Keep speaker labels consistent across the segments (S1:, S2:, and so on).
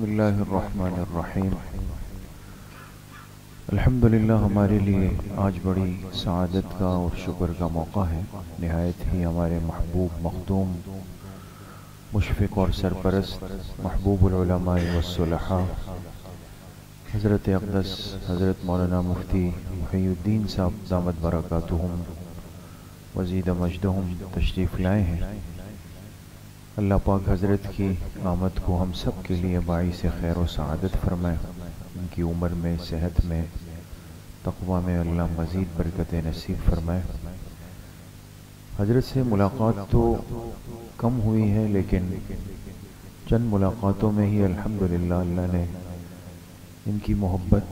S1: بسم اللہ الرحمن الرحیم۔ الحمدللہ ہمارے لیے آج بڑی سعادت کا اور شکر کا موقع ہے۔ نہایت ہی ہمارے محبوب مخدوم مشفق اور سرپرست محبوب العلماء والصلحاء حضرت اقدس حضرت مولانا مفتی محی الدین صاحب دامت برکاتہم وزید مجدہم تشریف لائے ہیں۔ اللہ پاک حضرت کی آمد کو ہم سب کے لیے باعث خیر و سعادت فرمائے، ان کی عمر میں، صحت میں، تقوی میں اللہ مزید برکت نصیب فرمائے۔ حضرت سے ملاقات تو کم ہوئی ہے، لیکن چند ملاقاتوں میں ہی الحمدللہ اللہ نے ان کی محبت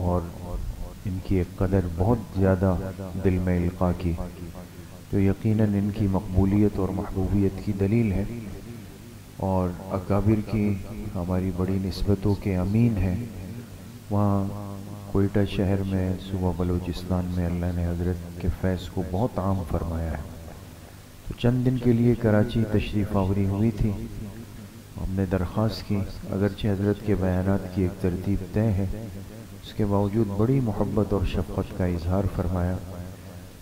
S1: اور ان کی ایک قدر بہت زیادہ دل میں القاء کی، جو یقیناً ان کی مقبولیت اور محبوبیت کی دلیل ہے، اور اکابر کی ہماری بڑی نسبتوں کے امین ہیں۔ وہاں کوئٹہ شہر میں صوبہ بلوچستان میں اللہ نے حضرت کے فیض کو بہت عام فرمایا ہے۔ تو چند دن کے لیے کراچی تشریف آوری ہوئی تھی، ہم نے درخواست کی، اگرچہ حضرت کے بیانات کی ایک ترتیب طے ہے، اس کے باوجود بڑی محبت اور شفقت کا اظہار فرمایا،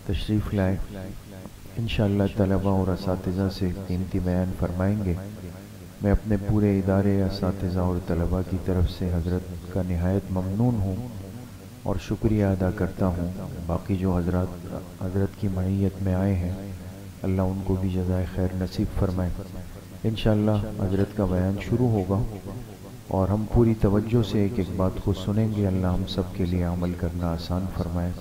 S1: تشریف لائے۔ انشاءاللہ طلباء اور اساتذہ سے قیمتی بیان فرمائیں گے۔ میں اپنے پورے ادارے، اساتذہ اور طلباء کی طرف سے حضرت کا نہایت ممنون ہوں اور شکریہ ادا کرتا ہوں۔ باقی جو حضرت کی معیت میں آئے ہیں، اللہ ان کو بھی جزائے خیر نصیب فرمائے۔ انشاءاللہ حضرت کا بیان شروع ہوگا اور ہم پوری توجہ سے ایک ایک بات کو سنیں گے۔ اللہ ہم سب کے لیے عمل کرنا آسان فرمائے۔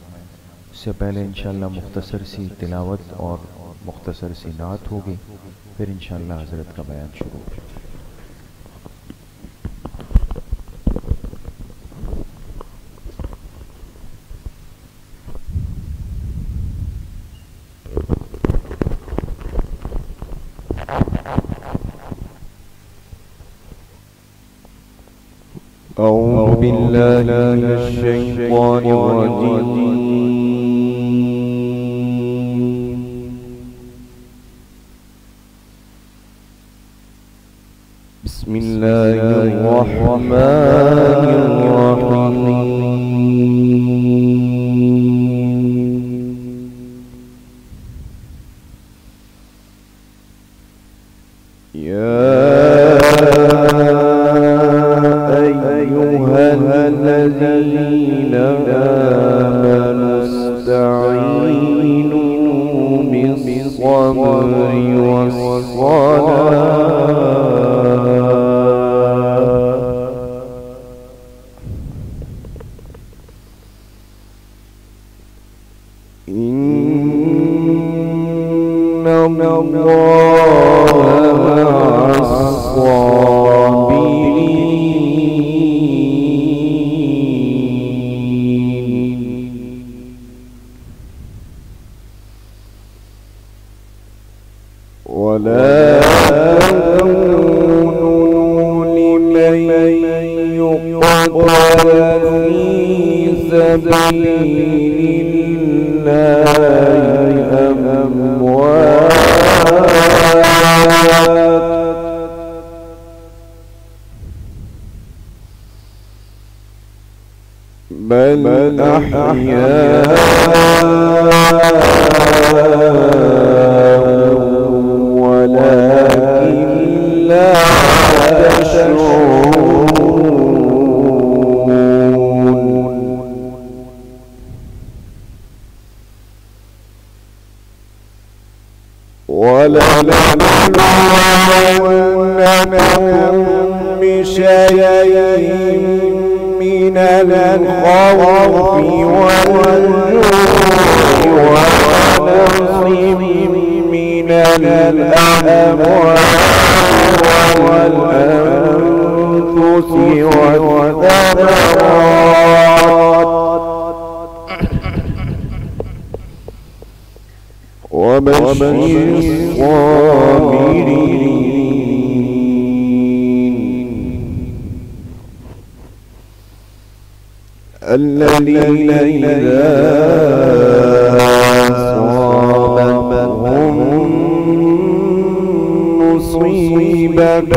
S1: اس سے پہلے انشاءاللہ مختصر سی تلاوت اور مختصر سی نعت ہوگی، پھر انشاءاللہ حضرت کا بیان شروع ہوگا۔
S2: أعوذ بالله من الشيطان الرجيم بسم الله الرحمن الرحيم الذين آمنوا استعينوا بالصبر والصلاة إن الله مع الصابرين ولا تكونوا لمن يقتل في سبيل الله أموات بل أحياء ولكن لا تشعرون ولنبلونكم بشيء من الخوف والجوع ونقص من الأموال والأنفس والثمرات وبشر الصابرين الذين إذا أصابتهم مصيبة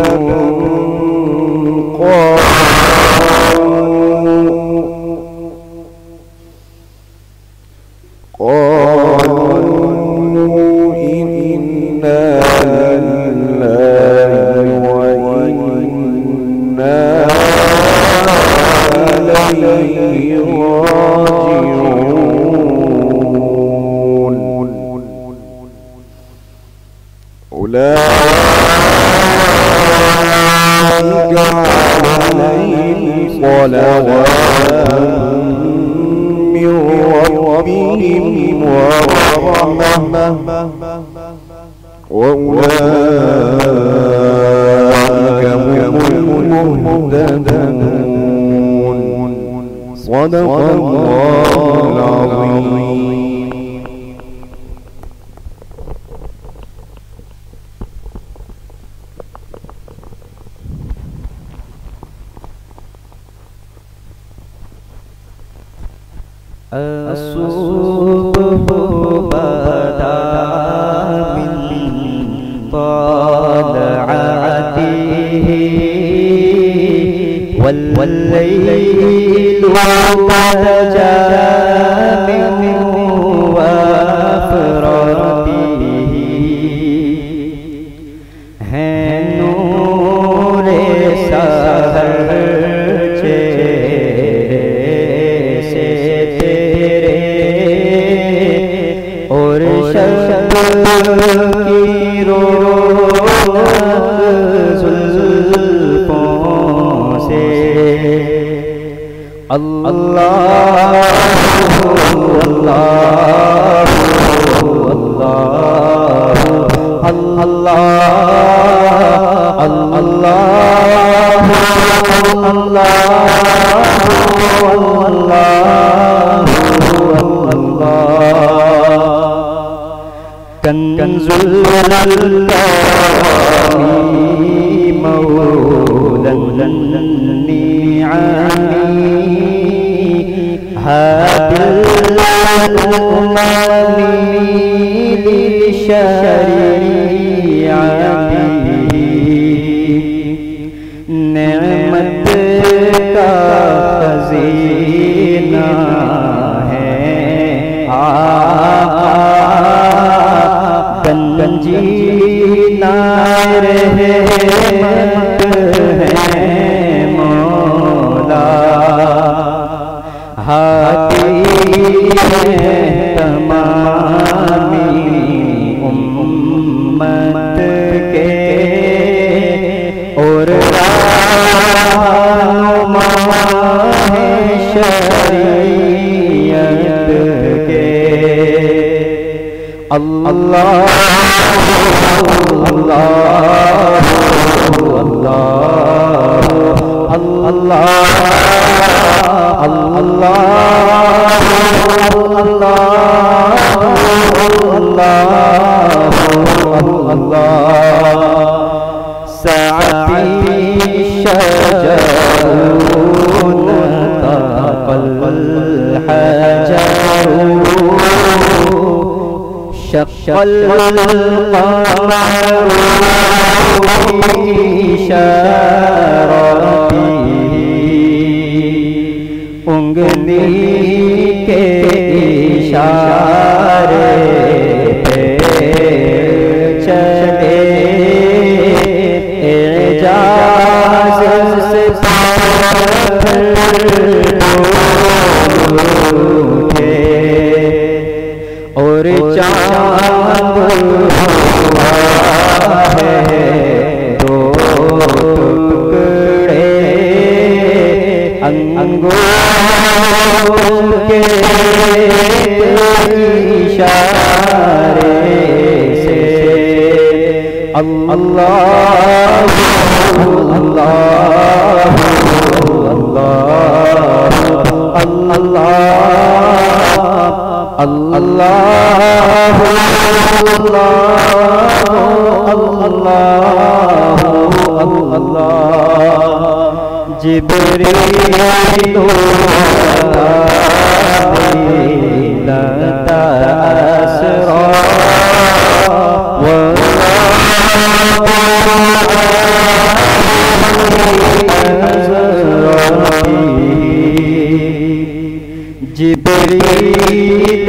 S3: جبریل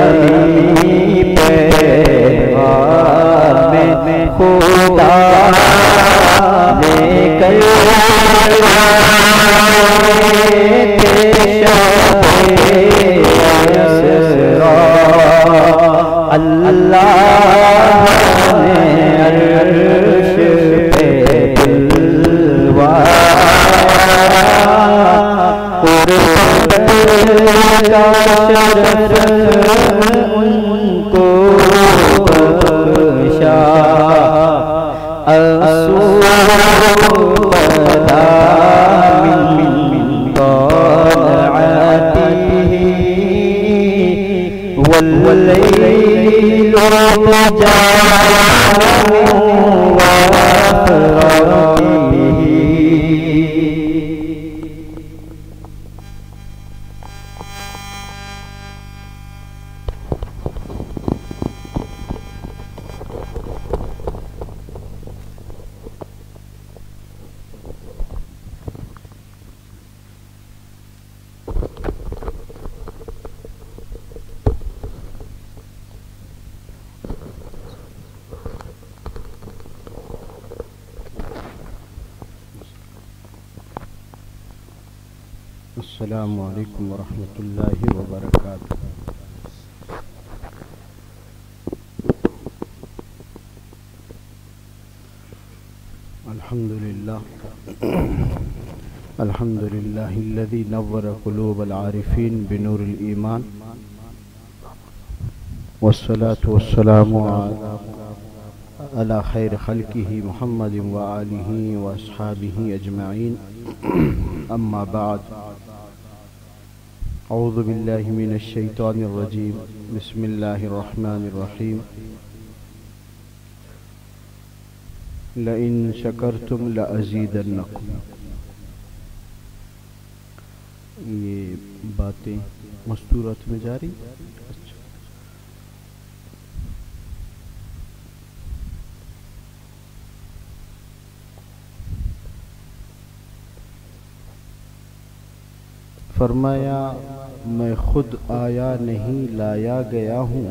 S3: امی پیغام خدا لے کر اللہ نے عرش پہ ان کو بخشا پدا من طلعته واللیل جاء وافرته. السلام علیکم ورحمۃ اللہ وبرکاتہ. الحمد للہ الذی نور قلوب العارفین بنور الایمان والصلاة والسلام علی خیر خلقہ محمد وآلہ واصحابہ اجمعین. اما بعد، اعوذ باللہ من الشیطان الرجیم. بسم اللہ الرحمن الرحیم. لئن شکرتم لأزیدنکم. یہ باتیں مستورات میں جاری. فرمایا میں خود آیا نہیں لایا گیا ہوں،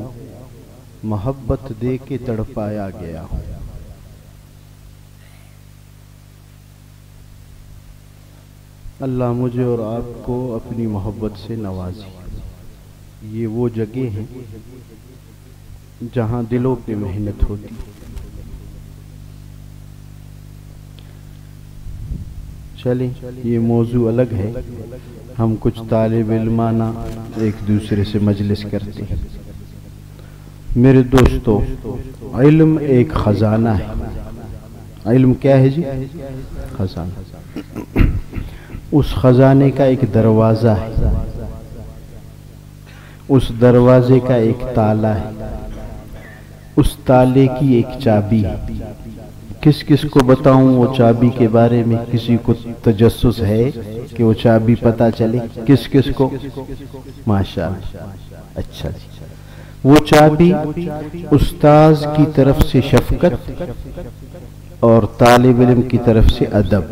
S3: محبت دے کے تڑپایا گیا ہوں. اللہ مجھے اور آپ کو اپنی محبت سے نوازی. یہ وہ جگہ ہیں جہاں دلوں پہ محنت ہوتی. چلیں یہ موضوع الگ ہے. ہم کچھ طالب علمانہ ایک دوسرے سے مجلس کرتے ہیں. میرے دوستو، علم ایک خزانہ ہے. علم کیا ہے جی؟ خزانہ. اس خزانے کا ایک دروازہ ہے، اس دروازے کا ایک تالا ہے، اس تالے کی ایک چابی ہے. کس کس کو بتاؤں وہ چابی کے بارے میں؟ کسی کو تجسس ہے کہ وہ چابی پتہ چلے؟ کس کس کو؟ ماشاءاللہ. اچھا جی. وہ چابی استاذ کی طرف سے شفقت اور طالب علم کی طرف سے ادب.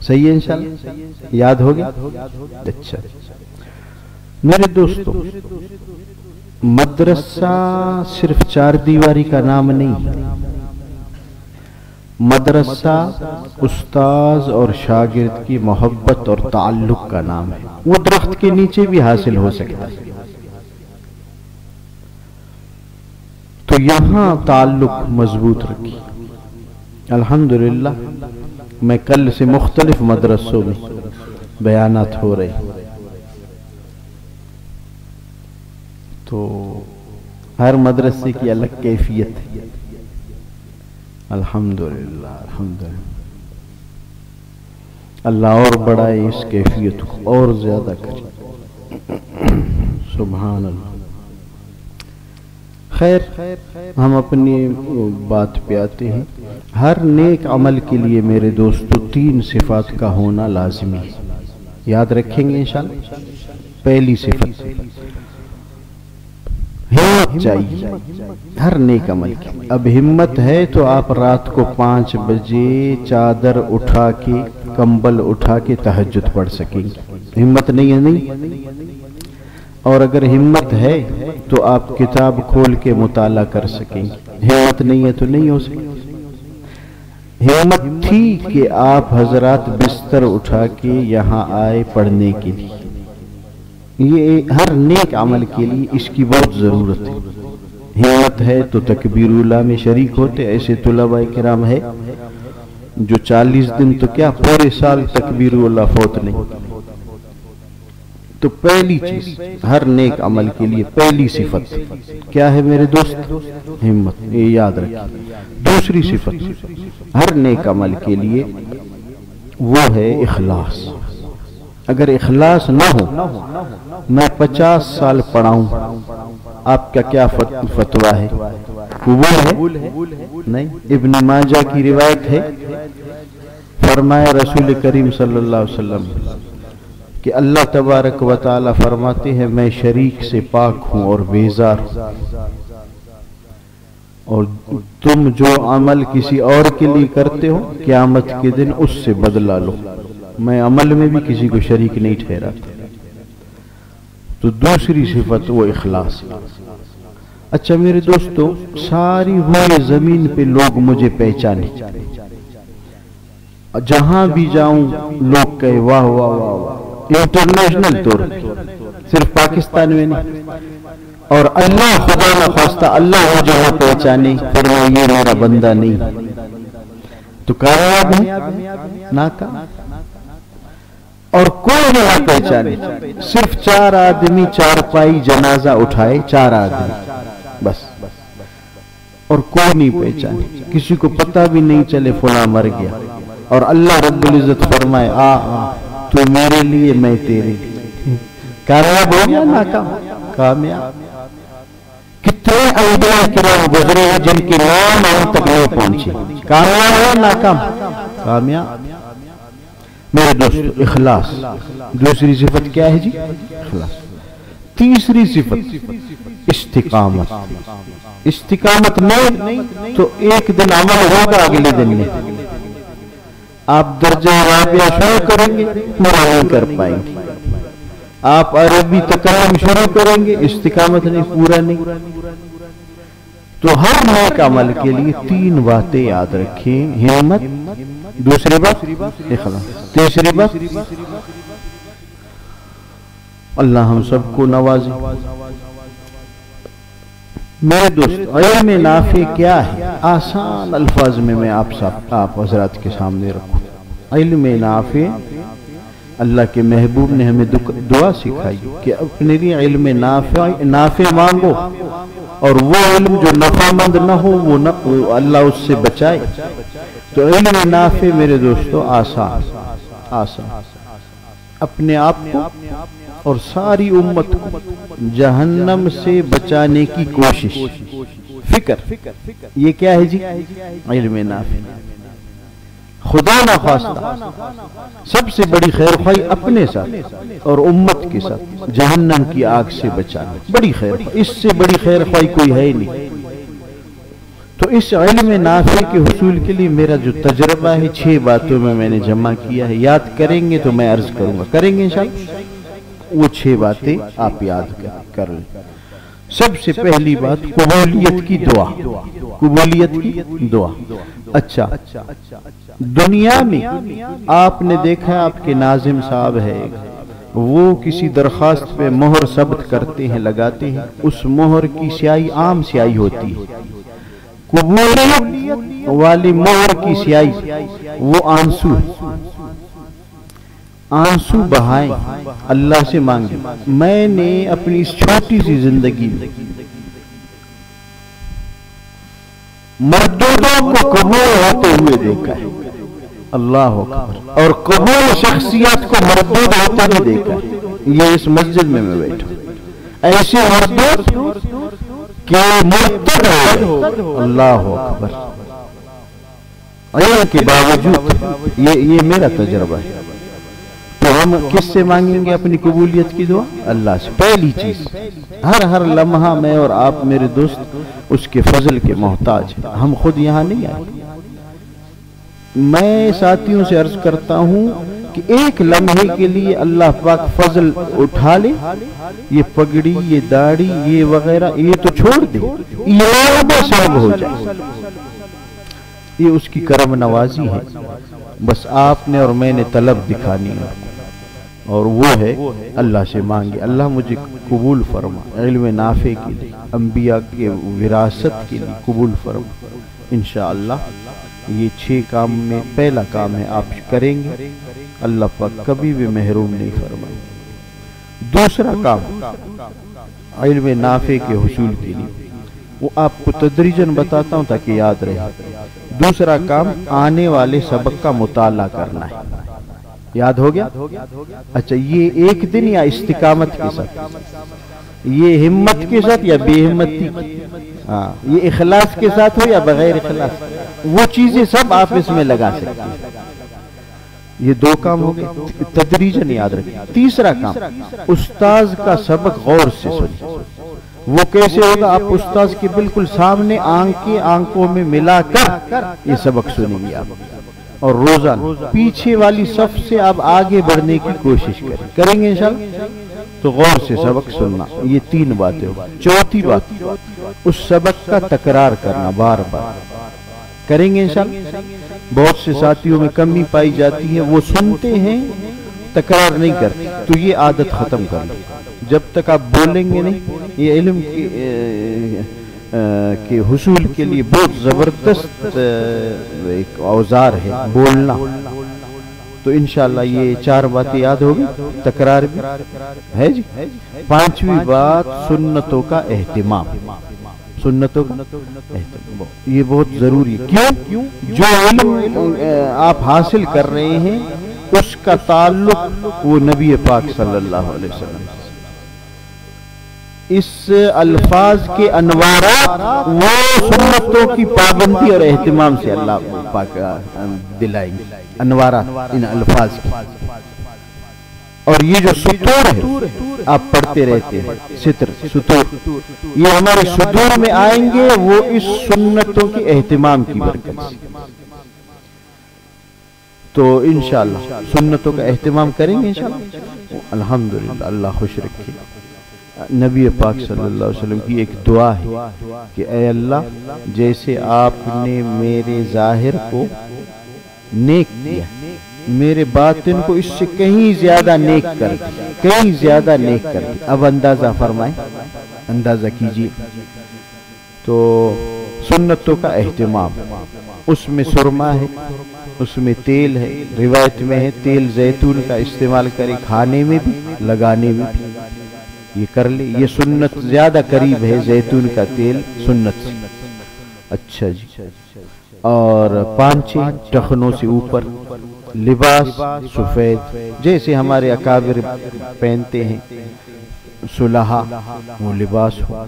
S3: صحیح ہے انشاءاللہ؟ یاد ہو گیا؟ اچھا. میرے دوستو، مدرسہ صرف چار دیواری کا نام نہیں. مدرسہ استاذ اور شاگرد کی محبت اور تعلق کا نام ہے. وہ درخت کے نیچے بھی حاصل ہو سکتا ہے. تو یہاں تعلق مضبوط رکھی. الحمدللہ میں کل سے مختلف مدرسوں میں بیانات ہو رہے، تو ہر مدرسے کی الگ کیفیت ہے. الحمدللہ الحمدللہ. اللہ اور بڑھائے اس کیفیت کو اور زیادہ کرے. سبحان اللہ. خیر، ہم اپنی بات پہ آتے ہیں. ہر نیک عمل کے لیے میرے دوستو تین صفات کا ہونا لازمی ہے. یاد رکھیں گے انشاءاللہ. پہلی صفت ہمت. ہمت چاہیے ہر نیک عمل کی. اب ہمت ہے تو آپ رات کو 5 بجے چادر اٹھا کے کمبل اٹھا کے تہجد پڑھ سکیں گے. ہمت نہیں ہے نہیں. اور اگر ہمت ہے تو آپ کتاب کھول کے مطالعہ کر سکیں گے. ہمت نہیں ہے تو نہیں ہو سکتی. ہمت تھی کہ آپ حضرات بستر اٹھا کے یہاں آئے پڑھنے کے لیے. یہ ہر نیک عمل کے لیے اس کی بہت ضرورت ہے. ہمت ہے تو تکبیر اولیٰ میں شریک ہوتے. ایسے طلباء کرام ہے جو 40 دن تو کیا پورے سال تکبیر اولیٰ فوت نہیں. تو پہلی چیز ہر نیک عمل کے لیے پہلی صفت کیا ہے میرے دوست؟ ہمت. یہ یاد رکھیں. دوسری صفت ہر نیک عمل کے لیے وہ ہے اخلاص. اگر اخلاص نہ ہو میں 50 سال پڑھاؤں آپ کا کیا فتویٰ ہے؟ قبول ہے؟ نہیں. ابن ماجہ کی روایت ہے فرمایا رسول کریم صلی اللہ علیہ وسلم کہ اللہ تبارک و تعالی فرماتے ہیں میں شریک سے پاک ہوں اور بیزار ہوں، اور تم جو عمل کسی اور کے لیے کرتے ہو قیامت کے دن اس سے بدلہ لو. میں عمل میں بھی کسی کو شریک نہیں ٹھہراتا. تو دوسری صفت وہ اخلاص. اچھا میرے دوستو، ساری ہوئی زمین پہ لوگ مجھے پہچانے، جہاں بھی جاؤں لوگ کہے واہ واہ واہ واہ. انٹرنیشنل طور صرف پاکستان میں نہیں. اور اللہ خدا نہ خواستہ اللہ مجھے وہ پہچانے پھر میں یہ میرا بندہ نہیں تو کامیاب ہے ناکام. اور کوئی نہ پہچانے، صرف 4 آدمی 4 پائی جنازہ اٹھائے، 4 آدمی بس، اور کوئی نہیں پہچانے، کسی کو پتہ بھی نہیں چلے فلاں مر گیا. اور اللہ رب العزت فرمائے آ تو میرے لیے میں تیرے لیے. کامیاب ہو گیا ناکام؟ کامیاب. کتنے انبیاء کرام گزرے ہیں جن کے نام ہم تک نہیں پہنچے. کامیاب ہو ناکام؟ کامیاب. میرے دوست اخلاص. دوسری صفت کیا ہے جی؟ اخلاص. تیسری صفت استقامت. استقامت نہیں تو ایک دن عمل ہوگا اگلے دن میں آپ درجہ رابعہ شروع کریں گے پورا نہیں کر پائیں گے. آپ عربی تکلم شروع کریں گے استقامت نہیں، پورا نہیں. تو ہر نیک عمل کے لیے 3 باتیں یاد رکھیں. ہمت، دوسری بات اخلاص، تیسری بات اللہ ہم سب کو نوازے. میرے دوست علم نافع کیا ہے؟ آسان الفاظ میں میں آپ حضرات کے سامنے رکھوں. علم نافع اللہ کے محبوب نے ہمیں دعا سکھائی کہ اپنے لیے علم نافع مانگو، اور وہ علم جو نفع مند نہ ہو وہ اللہ اس سے بچائے. تو علم نافع میرے دوستو آسان اپنے آپ کو اور ساری امت کو جہنم سے بچانے کی کوشش، فکر. یہ کیا ہے جی؟ علم نافع. خدا نہ خواستہ سب سے بڑی خیر خواہی اپنے ساتھ اور امت کے ساتھ جہنم کی آگ سے بچانا، بڑی خیر خواہی. اس سے بڑی خیر خواہی کوئی ہے ہی نہیں. تو اس علم نافع کے حصول کے لیے میرا جو تجربہ ہے 6 باتوں میں نے جمع کیا ہے. یاد کریں گے تو میں عرض کروں گا، کریں گے انشاءاللہ. وہ 6 باتیں آپ یاد کر لیں. سب سے پہلی بات قبولیت کی دعا. قبولیت کی دعا. اچھا دنیا میں آپ نے دیکھا آپ کے ناظم صاحب ہے وہ کسی درخواست پہ مہر ثبت کرتے ہیں، لگاتے ہیں، اس مہر کی سیاہی عام سیاہی ہوتی ہے. قبولیت والی مہر کی سیاہی وہ آنسو. آنسو بہائیں، اللہ سے مانگیں. میں نے اپنی اس چھوٹی سی زندگی میں مردودوں کو قبول ہوتے ہوئے دیکھا ہے، اللہ اکبر، اور قبول شخصیت کو مردود ہوتے ہوئے دیکھا ہے. یہ اس مسجد میں بیٹھا ایسے مردود کہ مرتد ہو، اللہ اکبر، علم کے باوجود. یہ میرا تجربہ ہے. تو ہم کس سے مانگیں گے اپنی قبولیت کی دعا؟ اللہ سے. پہلی چیز، ہر لمحہ میں اور آپ میرے دوست اس کے فضل کے محتاج ہیں. ہم خود یہاں نہیں آئے. میں ساتھیوں سے عرض کرتا ہوں کہ ایک لمحے کے لیے اللہ پاک فضل اٹھا لے، یہ پگڑی، یہ داڑھی، یہ وغیرہ، یہ تو چھوڑ دے، یہ سب ہو جائے. یہ اس کی کرم نوازی ہے. بس آپ نے اور میں نے طلب دکھانی ہے، اور وہ ہے اللہ سے مانگے اللہ مجھے قبول فرما، علم نافع کے لیے، انبیاء کے وراثت کے لیے قبول فرما. انشاءاللہ یہ 6 کام میں پہلا کام ہے، آپ کریں گے اللہ پاک کبھی بھی محروم نہیں فرمائے. دوسرا کام علم نافع کے حصول کے لیے، وہ آپ کو تدریجاً بتاتا ہوں تاکہ یاد رہے. دوسرا کام آنے والے سبق کا مطالعہ کرنا ہے. یاد ہو گیا؟ اچھا، یہ ایک دن یا استقامت کے ساتھ، یہ ہمت کے ساتھ یا بے ہمتی کی، یہ اخلاص کے ساتھ ہو یا بغیر اخلاص، وہ چیزیں سب آپ اس میں لگا سکتے ہیں. یہ 2 کام ہو گئے، تدریجاً یاد رکھیں. تیسرا کام، استاذ کا سبق غور سے سنیں. وہ کیسے ہوگا؟ آپ استاذ کے بالکل سامنے آنکھوں میں ملا کر یہ سبق سنیں گے آپ، اور روزانہ پیچھے والی صف سے آپ آگے بڑھنے کی کوشش کریں گے انشاءاللہ. تو غور سے سبق سننا، یہ 3 باتیں ہو. چوتھی بات، اس سبق کا تکرار کرنا، بار بار کریں گے انشاءاللہ. بہت سے ساتھیوں میں کمی پائی جاتی ہے، وہ سنتے ہیں تکرار نہیں کرتے. تو یہ عادت ختم کر لیں. جب تک آپ بولیں گے نہیں، یہ علم کے حصول کے لیے بہت زبردست ایک اوزار ہے بولنا. تو انشاءاللہ یہ 4 باتیں یاد ہوگی، تکرار بھی ہے جی. 5ویں بات، سنتوں کا اہتمام. سنتوں کا اہتمام یہ بہت ضروری ہے. کیوں؟ جو علم آپ حاصل کر رہے ہیں اس کا تعلق وہ نبی پاک صلی اللہ علیہ وسلم، اس الفاظ کے انوارات وہ سنتوں کی پابندی اور اہتمام سے اللہ پاک دلائیں گے. انوارات ان الفاظ کی. اور یہ جو سطور ہے آپ پڑھتے رہتے ہیں، سطور یہ ہمارے صدور میں آئیں گے، وہ اس سنتوں کے اہتمام کی برکت سے. تو انشاءاللہ سنتوں کا اہتمام کریں گے انشاءاللہ. الحمدللہ، اللہ خوش رکھے. نبی پاک صلی اللہ علیہ وسلم کی ایک دعا ہے کہ اے اللہ، جیسے آپ نے میرے ظاہر کو نیک کیا، میرے باطن کو اس سے کہیں زیادہ نیک کر دیا، کہیں زیادہ نیک کر دیا. اب اندازہ فرمائیں، اندازہ کیجئے. تو سنتوں کا اہتمام، اس میں سرما ہے، اس میں تیل ہے. روایت میں ہے تیل زیتون کا استعمال کرے، کھانے میں بھی، لگانے میں بھی. یہ کر لے. یہ سنت زیادہ قریب ہے زیتون کا تیل سنت سے. اچھا جی. اور پانچے ٹخنوں سے اوپر، لباس سفید جیسے ہمارے اکابر پہنتے ہیں، صلحہ وہ لباس ہو.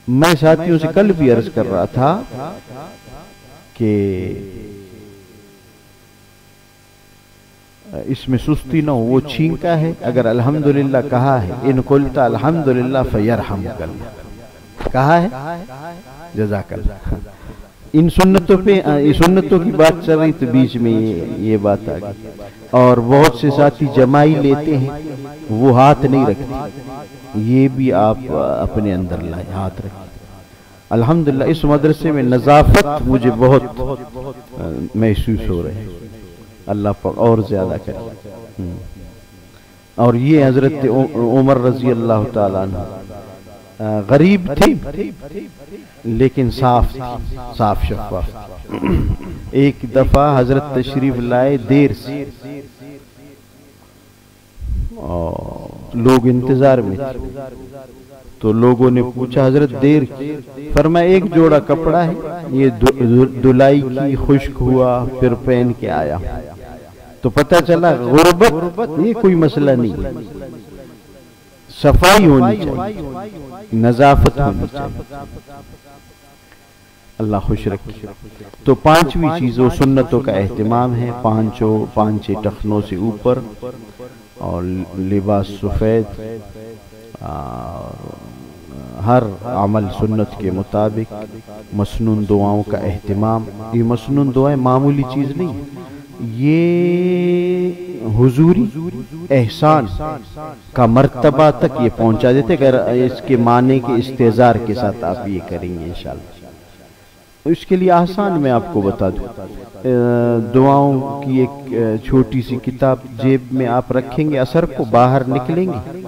S3: میں ساتھیوں سے کل بھی عرض کر رہا تھا کہ اس میں سستی نہ ہو. وہ چھینکا ہے، اگر الحمدللہ کہا ہے، ان قلت الحمدللہ فیرحمک اللہ کہا ہے، جزاک اللہ. ان سنتوں پہ سنتوں کی بات چل رہی تو بیچ میں یہ بات آ گئی. اور بہت سے ساتھی جمائی لیتے ہیں، وہ ہاتھ نہیں رکھتے. یہ بھی آپ اپنے اندر لائیں، ہاتھ رکھیں. الحمدللہ اس مدرسے میں نظافت مجھے بہت محسوس ہو رہے ہیں. اللہ پاک اور زیادہ کرے. اور یہ حضرت عمر رضی اللہ تعالیٰ عنہ غریب تھے لیکن صاف شفاف. ایک دفعہ حضرت تشریف لائے دیر سے، لوگ انتظار میں تھے. تو لوگوں نے پوچھا حضرت دیر، فرمایا ایک جوڑا کپڑا ہے، یہ دلائی کی، خشک ہوا، پھر پہن کے آیا. تو پتہ چلا غربت یہ کوئی مسئلہ نہیں، صفائی ہونی چاہیے، نظافت ہونی چاہیے. اللہ خوش رکھے۔ تو پانچویں چیزوں سنتوں کا اہتمام ہے، پانچے ٹخنوں سے اوپر، اور لباس سفید، ہر عمل سنت کے مطابق، مسنون دعاؤں کا اہتمام۔ یہ مسنون دعائیں معمولی چیز نہیں، یہ حضوری احسان کا مرتبہ تک یہ پہنچا دیتے، اگر اس کے معنی کے استحضار کے ساتھ آپ یہ کریں گے انشاءاللہ۔ اس کے لیے آسان میں آپ کو بتا دوں، دعاؤں کی ایک چھوٹی سی کتاب جیب میں آپ رکھیں گے، اثر کو باہر نکلیں گے،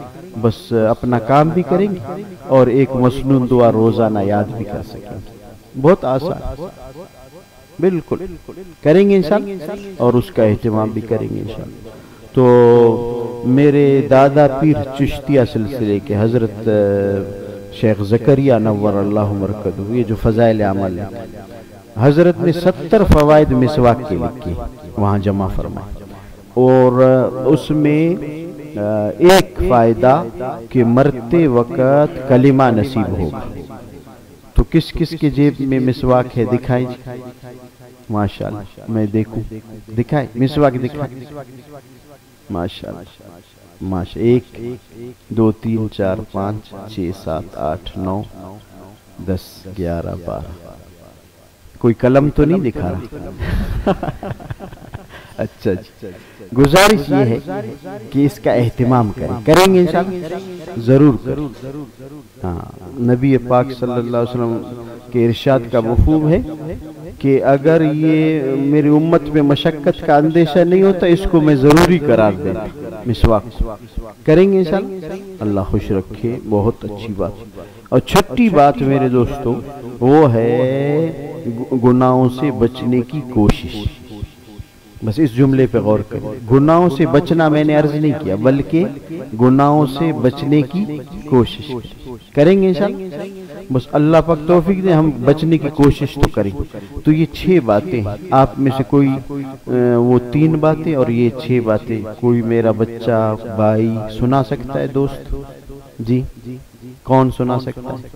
S3: بس اپنا کام بھی کریں گے اور ایک مسنون دعا روزانہ یاد بھی کر سکیں گے۔ بہت آسان، بالکل کریں گے انشاءاللہ، اور اس کا اہتمام بھی کریں گے انشاءاللہ۔ تو میرے دادا پیر چشتیہ سلسلے کے حضرت شیخ زکریا نور اللہ مرکزہ، یہ جو فضائل عمل ہے، حضرت نے 70 فوائد مسواک کے لکھے وہاں جمع فرمائے، اور اس میں ایک فائدہ کہ مرتے وقت کلمہ نصیب ہوگا۔ تو کس کس کے جیب میں مسواک ہے دکھائیں جی، ماشاءاللہ میں دیکھوں، دکھائیں مسواک، دکھائیں ماشاءاللہ ماشاءاللہ۔ 1 2 3 4 5 6 7 8 9 10 11 12، کوئی قلم تو نہیں دکھا رہا؟ اچھا جی، گزارش یہ ہے کہ اس کا اہتمام کریں گے انشاءاللہ، ضرور کریں۔ ہاں، نبی پاک صلی اللہ علیہ وسلم کے ارشاد کا مفہوم ہے کہ اگر یہ میری امت میں مشقت کا اندیشہ نہیں ہوتا، اس کو میں ضروری قرار دیتا، مسواک کریں گے انشاءاللہ، اللہ خوش رکھے۔ بہت اچھی بات۔ اور چھٹی بات میرے دوستو، وہ ہے گناہوں سے بچنے کی کوشش۔ بس اس جملے پہ غور کریں، گناہوں سے بچنا میں نے عرض نہیں کیا، بلکہ گناہوں سے بچنے کی کوشش کریں گے انشاءاللہ۔ بس اللہ پاک توفیق دے، ہم بچنے کی کوشش تو کریں۔ تو یہ 6 باتیں، آپ میں سے کوئی وہ 3 باتیں اور یہ 6 باتیں کوئی میرا بچہ بھائی سنا سکتا ہے؟ دوست جی کون سنا سکتا ہے؟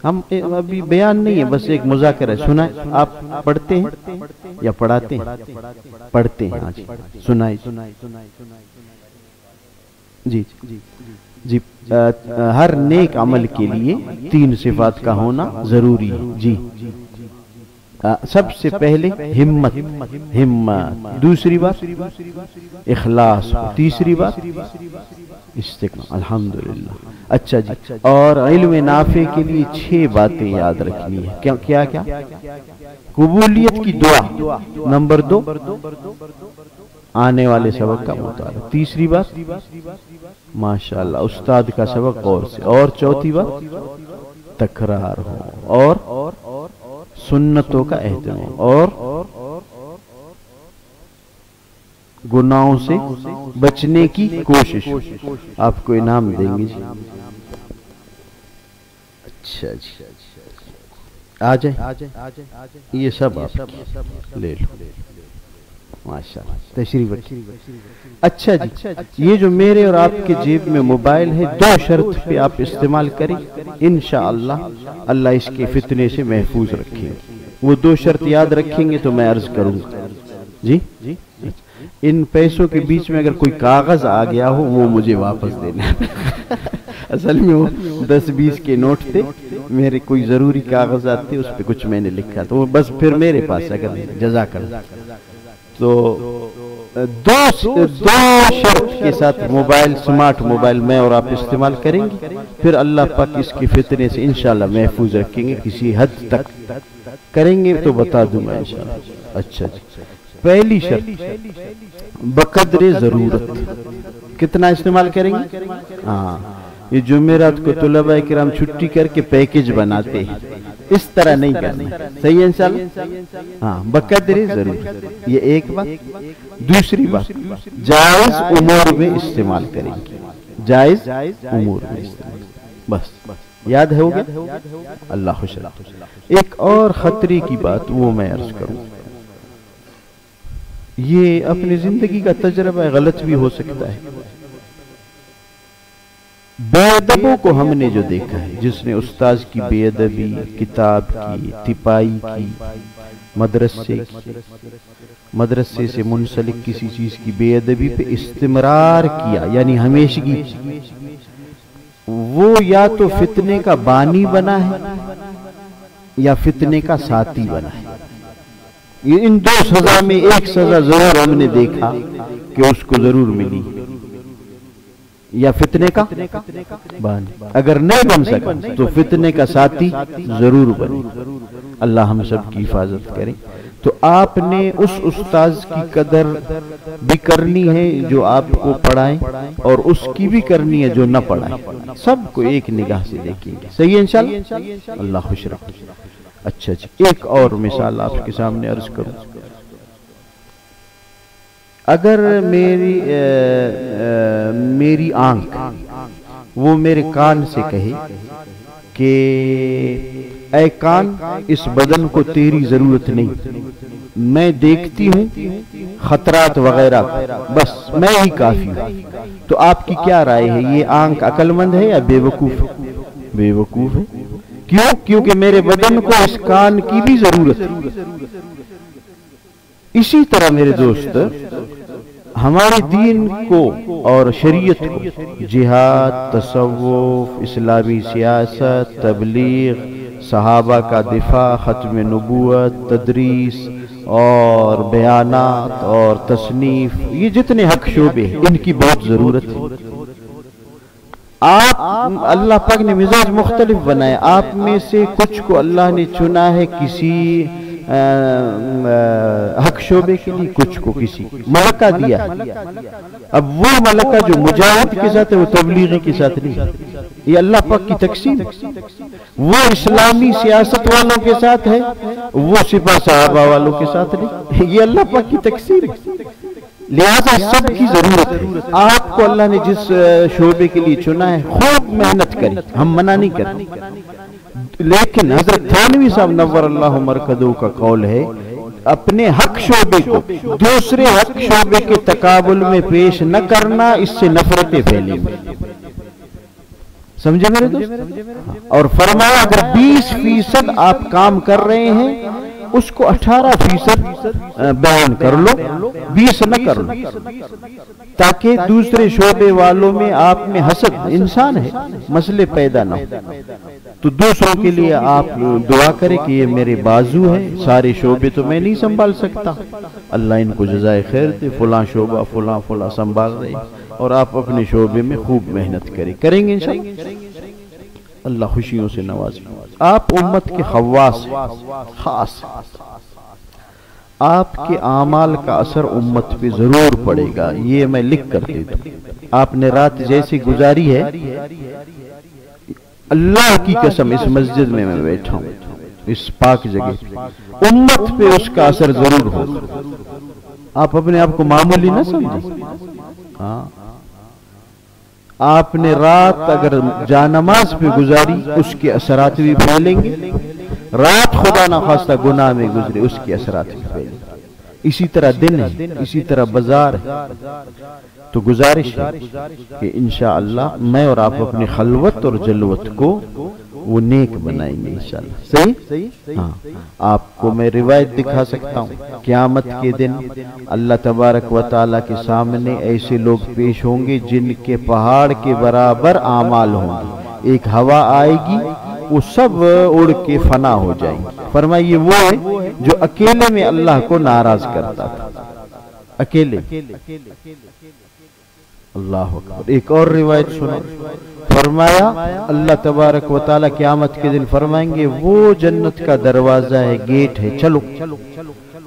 S3: ہم ابھی بیان نہیں ہے، بس ایک مذاکرہ ہے، سنائیں۔ آپ پڑھتے ہیں یا پڑھاتے ہیں؟ پڑھتے ہیں، ہاں جی، سنائیں جی جی۔ ہر نیک عمل کے لیے 3 صفات کا ہونا ضروری ہے جی۔ سب سے پہلے ہمت، دوسری بات اخلاص، تیسری بات استقامت، الحمدللہ۔ اچھا جی، اور علم نافع کے لیے 6 باتیں یاد رکھنی ہے۔ کیا کیا؟ قبولیت کی دعا، نمبر 2 آنے والے سبق کا مطالعہ، تیسری بات ماشاءاللہ استاد کا سبق غور سے، اور چوتھی بات تکرار ہو، اور سنتوں کا اہتمام، اور گناہوں سے بچنے کی کوشش۔ آپ کو انعام دیں گے جی۔ اچھا جی، آ جائیں، یہ سب آپ لے لو، ماشاءاللہ تشریف رکھیے۔ اچھا جی، یہ جو میرے اور آپ کے جیب میں موبائل ہے، 2 شرط پہ آپ استعمال کریں، انشاءاللہ اللہ اس کے فتنے سے محفوظ رکھیں گے۔ وہ 2 شرط یاد رکھیں گے تو میں عرض کروں گا جی۔ ان پیسوں کے بیچ میں اگر کوئی کاغذ آ گیا ہو، وہ مجھے واپس دینا۔ اصل میں وہ 10-20 کے نوٹ تھے، میرے کوئی ضروری کاغذات تھے، اس پہ کچھ میں نے لکھا تو وہ بس پھر میرے پاس اگر جزاک اللہ۔ تو 2 شرط کے ساتھ موبائل، سمارٹ موبائل میں اور آپ استعمال کریں گے، پھر اللہ پاک اس کے فتنے سے انشاءاللہ محفوظ رکھیں گے۔ کسی حد تک کریں گے تو بتا دوں گا انشاءاللہ۔ اچھا جی، پہلی شرط بقدر ضرورت، کتنا استعمال کریں گے؟ ہاں، یہ جمعرات کو طلباء کرام چھٹی کر کے پیکج بناتے ہیں، اس طرح نہیں کرنا، صحیح ہے انشاءاللہ؟ ہاں، بقدر ضرورت، یہ ایک بات۔ دوسری بات جائز امور میں استعمال کریں گے، جائز امور میں استعمال، بس یاد ہو گیا؟ اللہ خوش رکھے۔ ایک اور خطرے کی بات وہ میں عرض کروں، یہ اپنی زندگی کا تجربہ غلط بھی ہو سکتا ہے، بے ادبوں کو ہم نے جو دیکھا ہے، جس نے استاذ کی بے ادبی، کتاب کی تپائی کی، مدرسے سے منسلک کسی چیز کی بے ادبی پہ استمرار کیا، یعنی ہمیشگی، وہ یا تو فتنے کا بانی بنا ہے یا فتنے کا ساتھی بنا ہے۔ یہ ان دو سزا میں ایک سزا ضرور ہم نے دیکھا کہ اس کو ضرور ملی، یا فتنے کا بانی، اگر نہیں بن سکا تو فتنے کا ساتھی ضرور بنے۔ اللہ ہم سب کی حفاظت کرے۔ تو آپ نے اس استاذ کی قدر بھی کرنی ہے جو آپ کو پڑھائیں، اور اس کی بھی کرنی ہے جو نہ پڑھائیں، سب کو ایک نگاہ سے دیکھیں گے۔ صحیح ہے انشاءاللہ؟ اللہ خوش رکھے۔ اچھا جی، ایک اور مثال آپ کے سامنے عرض کروں۔ اگر میری آنکھ وہ میرے کان سے کہے کہ اے کان، اس بدن کو تیری ضرورت نہیں، میں دیکھتی ہوں خطرات وغیرہ، بس میں ہی کافی ہوں، تو آپ کی کیا رائے ہے؟ یہ آنکھ عقل مند ہے یا بے وقوف ہے؟ بے وقوف ہے۔ کیوں؟ کیونکہ میرے بدن کو اس کان کی بھی ضرورت ہے۔ اسی طرح میرے دوست، ہمارے دین کو اور شریعت کو جہاد، تصوف، اسلامی سیاست، تبلیغ، صحابہ کا دفاع، ختم نبوت، تدریس اور بیانات اور تصنیف، یہ جتنے حق شعبے ہیں ان کی بہت ضرورت ہے۔ آپ اللہ پاک نے مزاج مختلف بنائے، آپ میں سے کچھ کو اللہ نے چنا ہے کسی حق شعبے کے لیے، کچھ کو کسی ملکہ دیا ہے۔ اب وہ ملکہ جو مجاہد کے ساتھ ہے وہ تبلیغی کے ساتھ نہیں، یہ اللہ پاک کی تقسیم۔ وہ اسلامی سیاست والوں کے ساتھ ہے، وہ سپاہ صحابہ والوں کے ساتھ نہیں، یہ اللہ پاک کی تقسیم۔ لہذا سب کی ضرورت ہے۔ آپ کو اللہ نے جس شعبے کے لیے چنا ہے خوب محنت کریں، ہم منع نہیں کرتے، لیکن حضرت تھانوی صاحب نور اللہ مرکزہ کا قول ہے، اپنے حق شعبے کو دوسرے حق شعبے کے تقابل میں پیش نہ کرنا، اس سے نفرتیں پھیلیں گی۔ سمجھے میرے دوست؟ اور فرمایا اگر 20% آپ کام کر رہے ہیں، اس کو 18% بیان کر لو، 20 نہ کر لو، تاکہ دوسرے شعبے والوں میں آپ میں حسد، انسان ہے، مسئلے پیدا نہ ہو۔ تو دوسروں کے لیے آپ دعا کریں کہ یہ میرے بازو ہے، سارے شعبے تو میں نہیں سنبھال سکتا، اللہ ان کو جزائے خیر دے، فلاں شعبہ فلاں سنبھال رہے، اور آپ اپنے شعبے میں خوب محنت کریں گے انشاءاللہ، اللہ خوشیوں سے نوازے۔ آپ امت کے خواص خاص، آپ کے اعمال کا اثر امت پہ ضرور پڑے گا، یہ میں لکھ کر دے دوں۔ آپ نے رات جیسی گزاری ہے، اللہ کی قسم اس مسجد میں بیٹھا ہوں، اس پاک جگہ، امت پہ اس کا اثر ضرور ہو۔ آپ اپنے آپ کو معمولی نہ سمجھیں، ہاں، آپ نے رات اگر جانماز پہ گزاری، اس کے اثرات بھی پھیلیں گے، رات خدا نخواستہ گناہ میں گزرے، اس کے اثرات بھی پھیلیں گے۔ اسی طرح دن ہے، اسی طرح بازار ہے۔ تو گزارش ہے کہ انشاءاللہ میں اور آپ اپنی خلوت اور جلوت کو وہ نیک بنائیں گے انشاءاللہ۔ صحیح؟ ہاں، آپ کو میں روایت دکھا سکتا ہوں، قیامت کے دن اللہ تبارک و تعالیٰ کے سامنے ایسے لوگ پیش ہوں گے جن کے پہاڑ کے برابر اعمال ہوں گے، ایک ہوا آئے گی، وہ سب اڑ کے فنا ہو جائیں گے۔ فرمائیے وہ ہے جو اکیلے میں اللہ کو ناراض کرتا تھا، اکیلے۔ اللہ اکبر۔ ایک اور روایت سنو، فرمایا اللہ تبارک و تعالیٰ قیامت کے دن فرمائیں گے وہ جنت کا دروازہ ہے، گیٹ ہے، چلو۔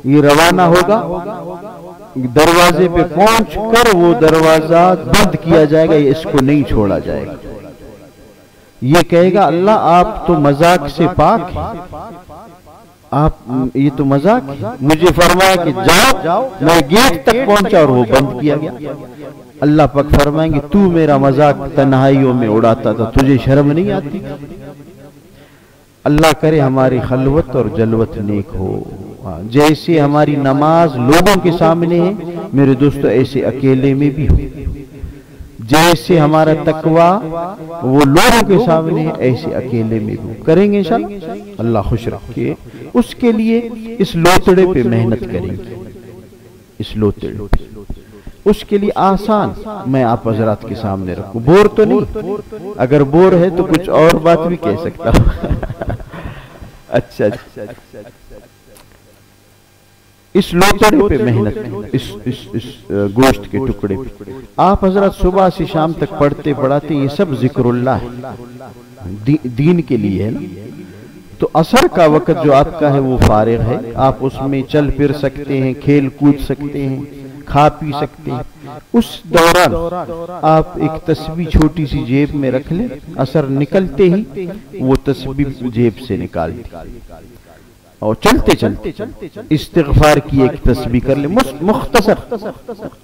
S3: یہ روانہ ہوگا، دروازے پہ پہنچ کر وہ دروازہ بند کیا جائے گا، اس کو نہیں چھوڑا جائے گا۔ یہ کہے گا اللہ آپ تو مذاق سے پاک ہیں، آپ یہ تو مذاق ہے، مجھے فرمایا کہ جاؤ، میں گیٹ تک پہنچا اور وہ بند کیا گیا۔ اللہ پاک فرمائیں گے تو میرا مذاق تنہائیوں میں اڑاتا تھا، تجھے شرم نہیں آتی؟ اللہ کرے ہماری خلوت اور جلوت نیک ہو۔ جیسے ہماری نماز لوگوں کے سامنے ہے میرے دوستو، ایسے اکیلے میں بھی ہو۔ جیسے ہمارا تقوی وہ لوگوں کے سامنے ہے، ایسے اکیلے میں بھی کریں گے انشاءاللہ، اللہ خوش رکھے۔ اس کے لیے اس لوتڑے پہ محنت کریں گے، اس لوتڑے پہ، اس کے لیے آسان میں آپ حضرات کے سامنے رکھوں، بور تو نہیں، اگر بور ہے تو کچھ اور بات بھی کہہ سکتا ہوں۔ اچھا، اس لوتڑے پہ محنت، اس گوشت کے ٹکڑے پہ آپ حضرات صبح سے شام تک پڑھتے پڑھاتے، یہ سب ذکر اللہ ہے، دین کے لیے ہے نا۔ تو عصر کا وقت جو آپ کا ہے وہ فارغ ہے، آپ اس میں چل پھر سکتے ہیں، کھیل کود سکتے ہیں، کھا پی سکتے ہیں۔ اس دوران آپ ایک تسبیح چھوٹی سی جیب میں رکھ لیں، عصر نکلتے ہی وہ تسبیح جیب سے نکال دیں اور چلتے چلتے استغفار کی ایک تسبیح کر لیں، مختصر،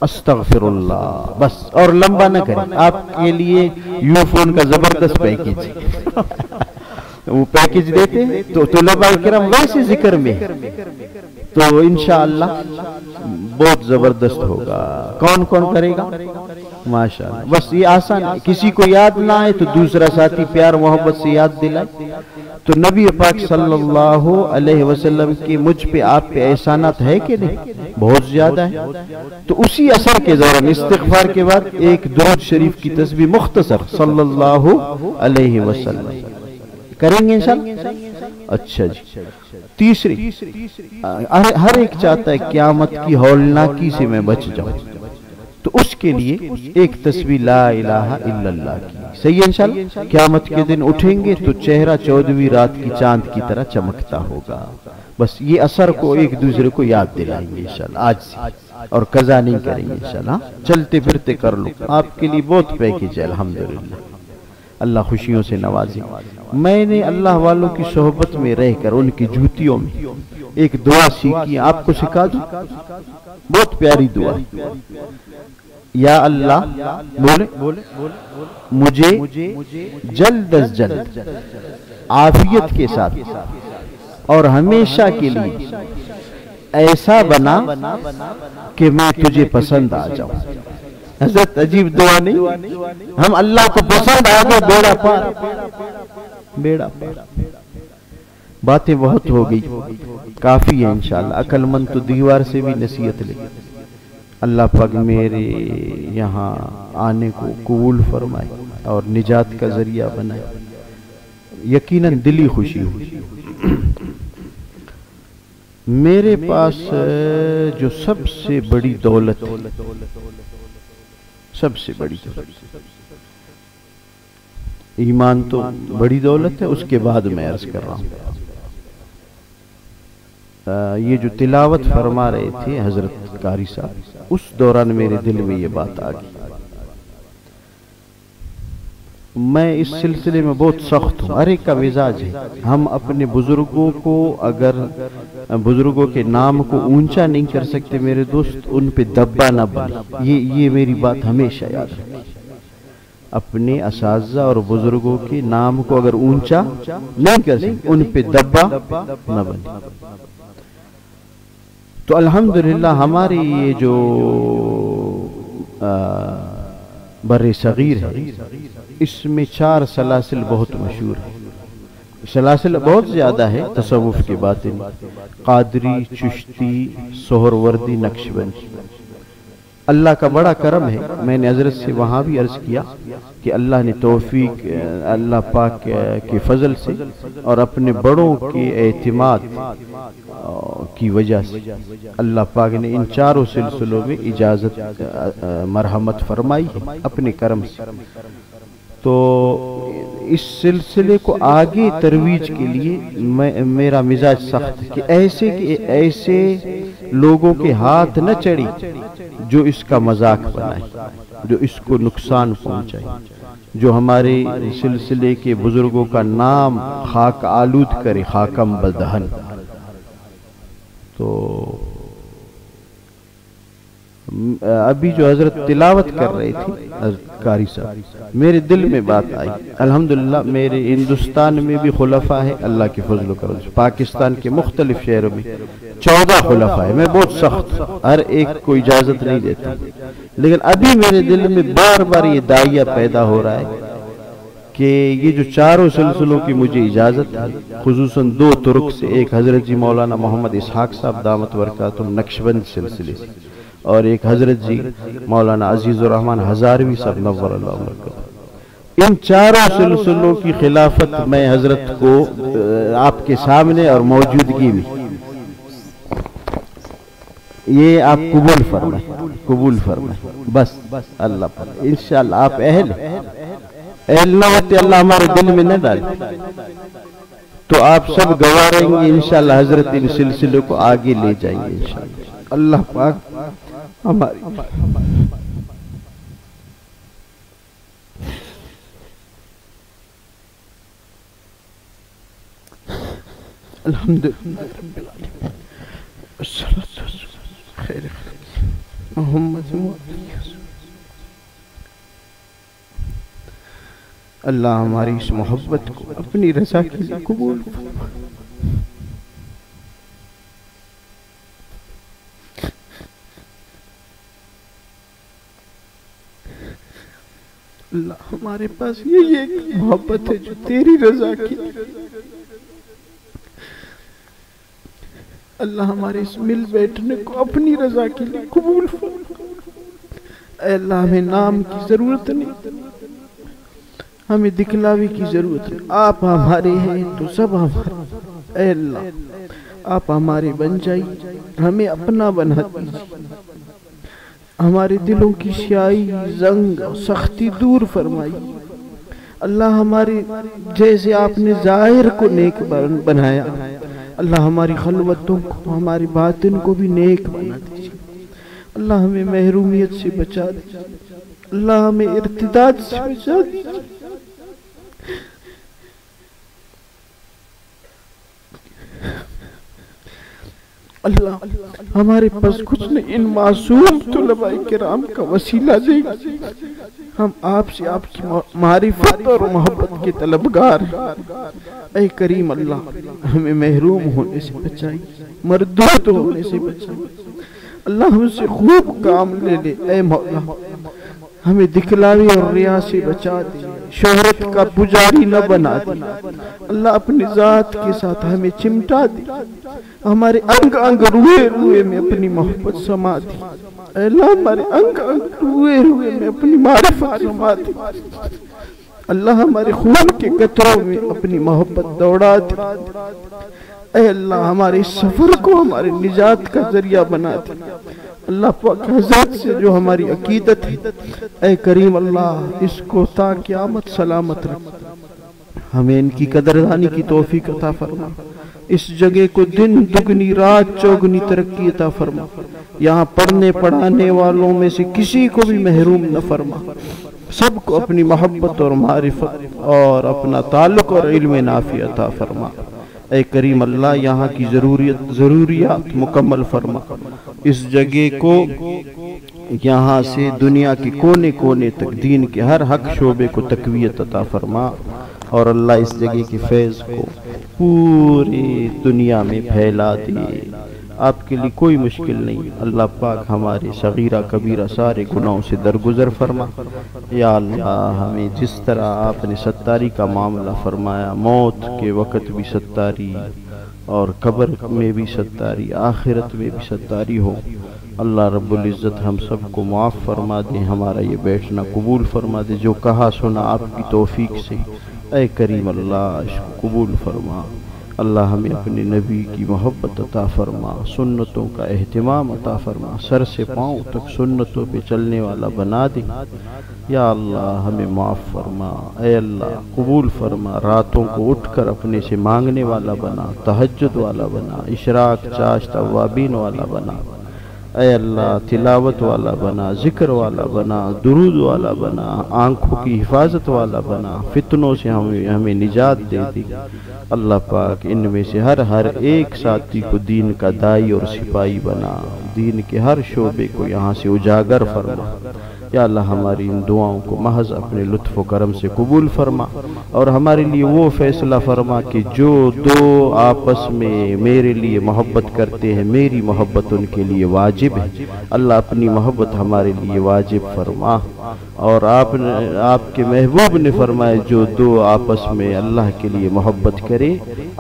S3: استغفر اللہ بس، اور لمبا نہ کریں۔ آپ کے لیے یو فون کا زبردست پیکیج وہ پیکیج دیتے ہیں تو طلباء کرام ویسے ذکر میں تو انشاءاللہ بہت زبردست ہوگا۔ کون کون کرے گا؟ ماشاءاللہ، بس یہ آسان ہے، کسی کو یاد نہ آئے تو دوسرا ساتھی پیار محبت سے یاد دلائے۔ تو نبی پاک صلی اللہ علیہ وسلم کی مجھ پہ آپ پہ احسانات ہے کہ نہیں؟ بہت زیادہ ہے۔ تو اسی اثر کے دوران استغفار کے بعد ایک درود شریف کی تسبیح مختصر صلی اللہ علیہ وسلم کریں گے انشاءاللہ۔ اچھا جی، تیسری، ہر ایک چاہتا ہے قیامت کی ہولناکی سے میں بچ جاؤں، تو اس کے لیے ایک تسبیح لا الہ الا اللہ کی، صحیح ہے انشاءاللہ۔ قیامت کے دن اٹھیں گے تو چہرہ 14ویں رات کی چاند کی طرح چمکتا ہوگا۔ بس یہ اثر کو ایک دوسرے کو یاد دلائیں گے انشاءاللہ آج سے، اور قضا نہیں کریں گے انشاءاللہ، چلتے پھرتے کر لو، آپ کے لیے بہت پیکیج ہے الحمدللہ، اللہ خوشیوں سے نوازے۔ میں نے اللہ والوں کی صحبت میں رہ کر ان کی جوتیوں میں ایک دعا سیکھی، آپ کو سکھا دوں، بہت پیاری دعا۔ یا اللہ، بولے، مجھے جلد از جلد عافیت کے ساتھ اور ہمیشہ کے لیے ایسا بنا کہ میں تجھے پسند آ جاؤں۔ حضرت عجیب دعا نہیں؟ ہم اللہ کو پسند آ گئے، بیڑا پار، بیڑا پار۔ باتیں بہت ہو گئی، کافی ہے انشاءاللہ، عقل مند تو دیوار سے بھی نصیحت لے۔ اللہ پاک میرے یہاں آنے کو قبول فرمائے اور نجات کا ذریعہ بنائے، یقیناً دلی خوشی ہوئی۔ میرے پاس جو سب سے بڑی دولت ہے، سب سے بڑی دولت، ایمان تو بڑی دولت ہے، اس کے بعد میں عرض کر رہا ہوں، یہ جو تلاوت فرما رہے تھے حضرت قاری صاحب، اس دوران میرے دل میں یہ بات آ گئی۔ میں اس سلسلے میں بہت سخت ہوں، ہر ایک کا مزاج ہے، ہم اپنے بزرگوں کو، اگر بزرگوں کے نام کو اونچا نہیں کر سکتے میرے دوست، ان پہ دبا نہ بنے، یہ میری بات ہمیشہ یاد رکھیں۔ اپنے اساتذہ اور بزرگوں کے نام کو اگر اونچا نہیں کر سکتے، ان پہ دبا نہ بنے۔ تو الحمدللہ ہمارے یہ جو بر صغیر ہے، اس میں 4 سلاسل بہت مشہور ہیں، سلاسل بہت زیادہ ہے تصوف کے باتیں، قادری، چشتی، سہروردی، نقشبندی۔ اللہ کا بڑا کرم ہے، میں نے حضرت سے وہاں بھی عرض کیا کہ اللہ نے توفیق، اللہ پاک کے فضل سے اور اپنے بڑوں کے اعتماد کی وجہ سے اللہ پاک نے ان 4 سلسلوں میں اجازت، مرحمت فرمائی ہے اپنے کرم سے۔ تو اس سلسلے کو آگے ترویج کے لیے میرا مزاج سخت کہ ایسے لوگوں کے ہاتھ نہ چڑھی جو اس کا مذاق بنائے، جو اس کو نقصان پہنچائے، جو ہمارے سلسلے کے بزرگوں کا نام خاک آلود کرے، خاکم بدہن۔ تو ابھی جو حضرت تلاوت کر رہی تھی حضرت قاری صاحب، میرے دل میں بات آئی۔ الحمدللہ میرے ہندوستان میں بھی خلفاء ہے، اللہ کے فضل و کرم سے پاکستان کے مختلف شہروں میں 14 خلفاء ہے۔ میں بہت سخت ہر ایک کو اجازت نہیں دیتا، لیکن ابھی میرے دل میں بار بار یہ داعیہ پیدا ہو رہا ہے کہ یہ جو چاروں سلسلوں کی مجھے اجازت ہے، خصوصاً 2 ترک سے، ایک حضرت جی مولانا محمد اسحاق صاحب دامت برکاتہم نقشبند سلسلے سے، اور ایک حضرت جی مولانا عزیز الرحمن ہزاروی صاحب نور اللہ برکاتہ، ان چاروں سلسلوں کی خلافت میں حضرت کو آپ کے سامنے اور موجودگی میں یہ آپ قبول فرمائیں بس اللہ پر انشاءاللہ۔ آپ اہل نہ ہوتے اللہ ہمارے دل میں نہ ڈالے تو آپ سب گواہ رہیں گے انشاءاللہ، حضرت ان سلسلے کو آگے لے جائیں گے انشاءاللہ۔ اللہ پاک ہماری الحمدللہ رب العالمین والصلاة والسلام خیر محمد اللہ ہماری اس محبت کو اپنی رضا کے لیے قبول فرما۔ اللہ ہمارے پاس یہ ایک محبت ہے جو تیری رضا کی، اللہ ہمارے اس مل بیٹھنے کو اپنی رضا کے لیے قبول فرما۔ اے اللہ ہمیں نام کی ضرورت نہیں، ہمیں دکھلاوی کی ضرورت نہیں، آپ ہمارے ہیں تو سب ہمارے۔ اے اللہ آپ ہمارے بن جائیے، ہمیں اپنا بنا دیجیے، ہمارے دلوں کی سیاہی زنگ سختی دور فرمائیے۔ اللہ ہمارے جیسے آپ نے ظاہر کو نیک بنایا، اللہ ہماری خلوتوں کو ہماری باطن کو بھی نیک بنا دیجیے۔ اللہ ہمیں محرومیت سے بچا دیجیے، اللہ ہمیں ارتداد سے بچا دیجیے۔ اللہ ہمارے پاس کچھ نہیں، ان معصوم طلباء کرام کا وسیلہ دے گا، ہم آپ سے آپ کی معرفت اور محبت کے طلبگار ہیں۔ اے کریم اللہ ہمیں محروم ہونے سے بچائیے، مردود ہونے سے بچائیے، اللہ ہم سے خوب کام لے لے۔ اے مولا ہمیں دکھلاوی اور ریا سے بچا دے، شہرت کا پجاری نہ بنا دے، اللہ اپنی ذات کے ساتھ ہمیں چمٹا دے، ہمارے انگ انگ روئے روئے میں اپنی محبت سما دی۔ اے اللہ ہمارے انگ انگ روئے روئے میں اپنی معرفت سما دی، اللہ ہمارے خون کے قطروں میں اپنی محبت دوڑا دی۔ اے اللہ ہمارے سفر کو ہمارے نجات کا ذریعہ بنا دی، اللہ پاک حضرت سے جو ہماری عقیدت ہے، اے کریم اللہ اس کو تا قیامت سلامت رکھ، ہمیں ان کی قدردانی کی توفیق عطا فرما، اس جگہ کو دن دگنی رات چوگنی ترقی عطا فرما، یہاں پڑھنے پڑھانے والوں میں سے کسی کو بھی محروم نہ فرما، سب کو اپنی محبت اور معرفت اور اپنا تعلق اور علم نافع عطا فرما۔ اے کریم اللہ یہاں کی ضروریات مکمل فرما، اس جگہ کو یہاں سے دنیا کے کونے کونے تک دین کے ہر حق شعبے کو تقویت عطا فرما، اور اللہ اس جگہ کے فیض کو پوری دنیا میں پھیلا دے۔ آپ کے لیے کوئی مشکل نہیں، اللہ پاک ہمارے صغیرہ کبیرہ سارے گناہوں سے درگزر فرما۔ یا اللہ ہمیں جس طرح آپ نے ستاری کا معاملہ فرمایا، موت کے وقت بھی ستاری اور قبر میں بھی ستاری، آخرت میں بھی ستاری ہو، اللہ رب العزت ہم سب کو معاف فرما دے، ہمارا یہ بیٹھنا قبول فرما دے، جو کہا سنا آپ کی توفیق سے، اے کریم اللہ اس کو قبول فرما۔ اللہ ہمیں اپنے نبی کی محبت عطا فرما، سنتوں کا اہتمام عطا فرما، سر سے پاؤں تک سنتوں پہ چلنے والا بنا دے۔ یا اللہ ہمیں معاف فرما، اے اللہ قبول فرما، راتوں کو اٹھ کر اپنے سے مانگنے والا بنا، تہجد والا بنا، اشراق چاشت اوابین والا بنا۔ اے اللہ تلاوت والا بنا، ذکر والا بنا، درود والا بنا، آنکھوں کی حفاظت والا بنا، فتنوں سے ہمیں نجات دے دی۔ اللہ پاک ان میں سے ہر ایک ساتھی کو دین کا دائی اور سپاہی بنا، دین کے ہر شعبے کو یہاں سے اجاگر فرما۔ یا اللہ ہماری ان دعاؤں کو محض اپنے لطف و کرم سے قبول فرما، اور ہمارے لیے وہ فیصلہ فرما کہ جو دو آپس میں میرے لیے محبت کرتے ہیں میری محبت ان کے لیے واجب ہے۔ اللہ اپنی محبت ہمارے لیے واجب فرما، اور آپ کے محبوب نے فرمایا جو دو آپس میں اللہ کے لیے محبت کرے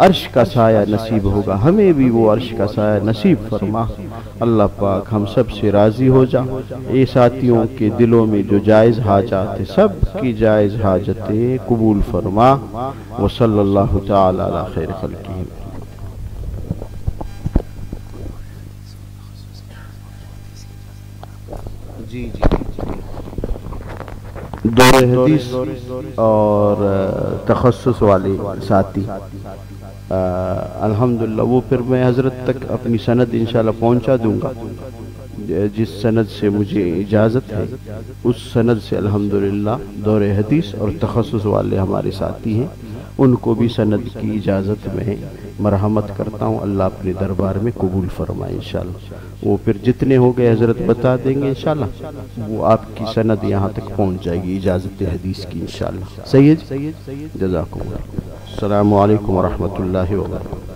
S3: عرش کا سایہ نصیب ہوگا، ہمیں بھی وہ عرش کا سایہ نصیب فرما۔ اللہ پاک ہم سب سے راضی ہو جا، اے ساتھیوں کے دلوں میں جو جائز حاجات ہیں سب کی جائز حاجتیں قبول فرما۔ وصلی اللہ تعالی علی خیر خلقہ۔ دور حدیث اور تخصص والے ساتھی الحمدللہ وہ پھر میں حضرت تک اپنی سند انشاءاللہ پہنچا دوں گا، جس سند سے مجھے اجازت ہے اس سند سے الحمدللہ دور حدیث اور تخصص والے ہمارے ساتھی ہیں، ان کو بھی سند کی اجازت میں مرحمت کرتا ہوں۔ اللہ اپنے دربار میں قبول فرمائے انشاءاللہ۔ وہ پھر جتنے ہو گئے حضرت بتا دیں گے انشاءاللہ، وہ آپ کی سند یہاں تک پہنچ جائے گی اجازت حدیث کی انشاءاللہ۔ سید جزاکم اللہ۔ السلام علیکم ورحمۃ اللہ وبرکاتہ۔